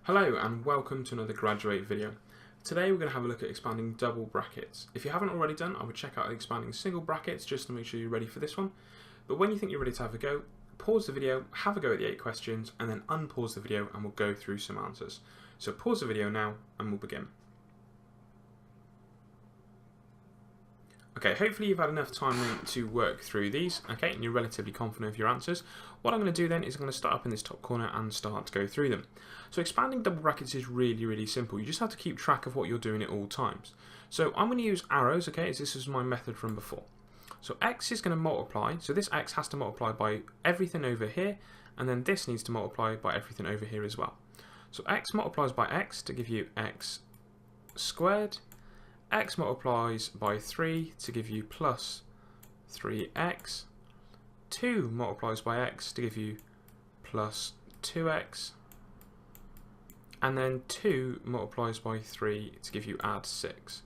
Hello and welcome to another Gradu8 video. Today we're going to have a look at expanding double brackets. If you haven't already done, I would check out expanding single brackets just to make sure you're ready for this one. But when you think you're ready to have a go, pause the video, have a go at the 8 questions, and then unpause the video and we'll go through some answers. So pause the video now and we'll begin. Okay, hopefully you've had enough time then to work through these, okay, and you're relatively confident of your answers. What I'm going to do then is I'm going to start up in this top corner and start to go through them. So expanding double brackets is really simple. You just have to keep track of what you're doing at all times. So I'm going to use arrows, okay, as this is my method from before. So x is going to multiply, so this x has to multiply by everything over here, and then this needs to multiply by everything over here as well. So x multiplies by x to give you x squared. X multiplies by 3 to give you plus 3x. 2 multiplies by x to give you plus 2x. And then 2 multiplies by 3 to give you add 6.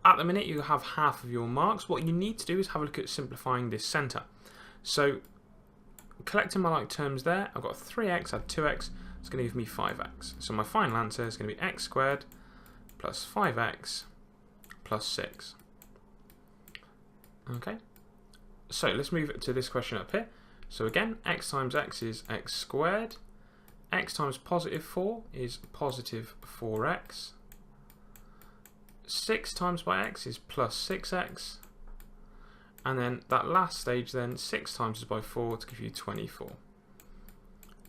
At the minute you have half of your marks. What you need to do is have a look at simplifying this centre. So collecting my like terms there, I've got 3x add 2x, it's going to give me 5x. So my final answer is going to be x squared plus 5x plus 6. Okay, so let's move to this question up here. So again, x times x is x squared. X times positive 4 is positive 4x. 6 times by x is plus 6x. And then that last stage then, 6 times by 4 to give you 24.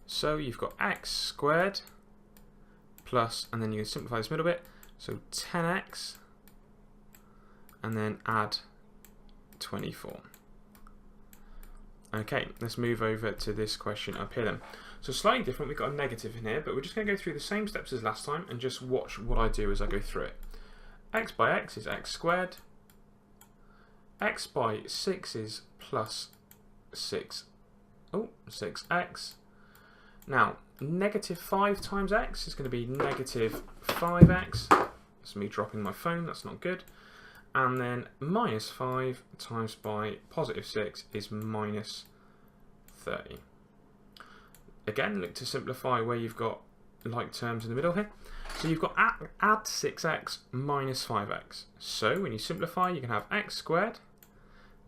So you've got x squared plus, and then you can simplify this middle bit, so 10x. And then add 24. Okay, let's move over to this question up here then. So slightly different, we've got a negative in here, but we're just going to go through the same steps as last time and just watch what I do as I go through it. X by x is x squared. X by 6 is plus 6x. Now, negative 5 times x is going to be negative 5x. That's me dropping my phone, that's not good. And then minus 5 times by positive 6 is minus 30. Again, look to simplify where you've got like terms in the middle here. So you've got add 6x minus 5x. So when you simplify, you can have x squared.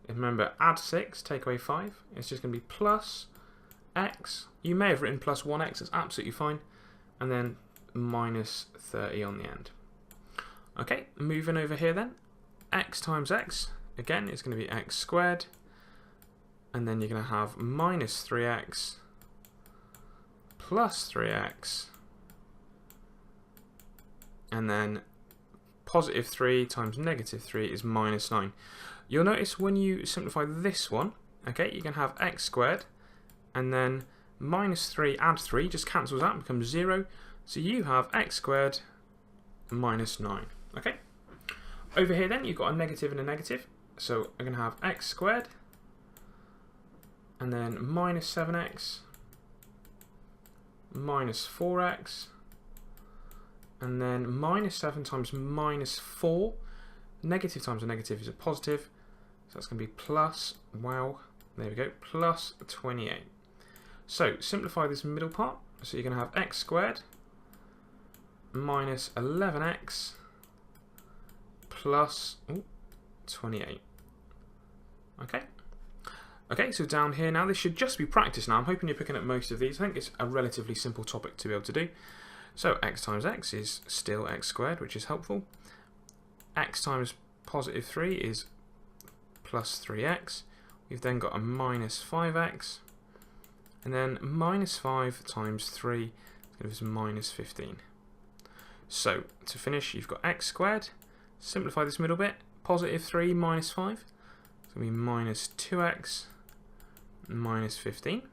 And remember, add 6, take away 5. It's just going to be plus x. You may have written plus 1x, that's absolutely fine. And then minus 30 on the end. Okay, moving over here then. X times x, again, is going to be x squared, and then you're going to have minus 3x plus 3x, and then positive 3 times negative 3 is minus 9. You'll notice when you simplify this one, okay, you can have x squared, and then minus 3 add 3 just cancels out, becomes 0, so you have x squared minus 9, okay? Over here then, you've got a negative and a negative. So I'm going to have x squared, and then minus 7x, minus 4x, and then minus 7 times minus 4. Negative times a negative is a positive. So that's going to be plus, wow, there we go, plus 28. So simplify this middle part. So you're going to have x squared minus 11x plus 28. Okay, so down here now, this should just be practice now. I'm hoping you're picking up most of these. I think it's a relatively simple topic to be able to do. So x times x is still x squared, which is helpful. X times positive 3 is plus 3x. We've then got a minus 5x. And then minus 5 times 3 gives us minus 15. So to finish, you've got x squared. Simplify this middle bit, positive 3 minus 5, it's going to be minus 2x minus 15.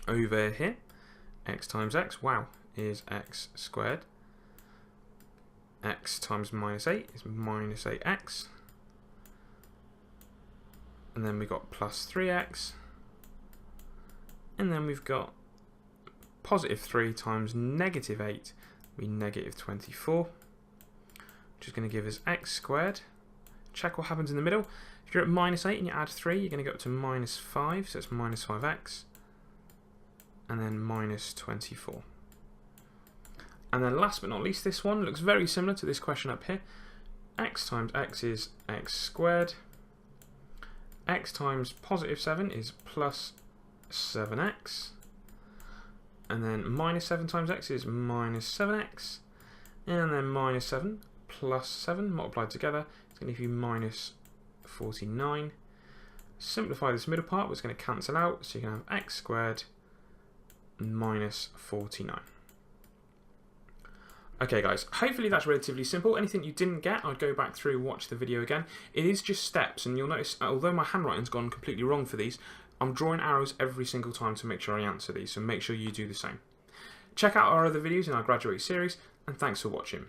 Over here, x times x, wow, is x squared. X times minus 8 is minus 8x. And then we've got plus 3x. And then we've got positive 3 times negative 8, will be negative 24. Which is going to give us x squared. Check what happens in the middle. If you're at minus 8 and you add 3, you're going to go up to minus 5, so it's minus 5x. And then minus 24. And then last but not least, this one looks very similar to this question up here. X times x is x squared. X times positive 7 is plus 7x. And then minus 7 times x is minus 7x. And then minus 7 plus 7 multiplied together is going to give you minus 49. Simplify this middle part, it's going to cancel out, so you can have x squared minus 49. Okay guys, hopefully that's relatively simple. Anything you didn't get, I'd go back through, watch the video again. It is just steps, and you'll notice, although my handwriting's gone completely wrong for these, I'm drawing arrows every single time to make sure I answer these, so make sure you do the same. Check out our other videos in our Gradu8 series, and thanks for watching.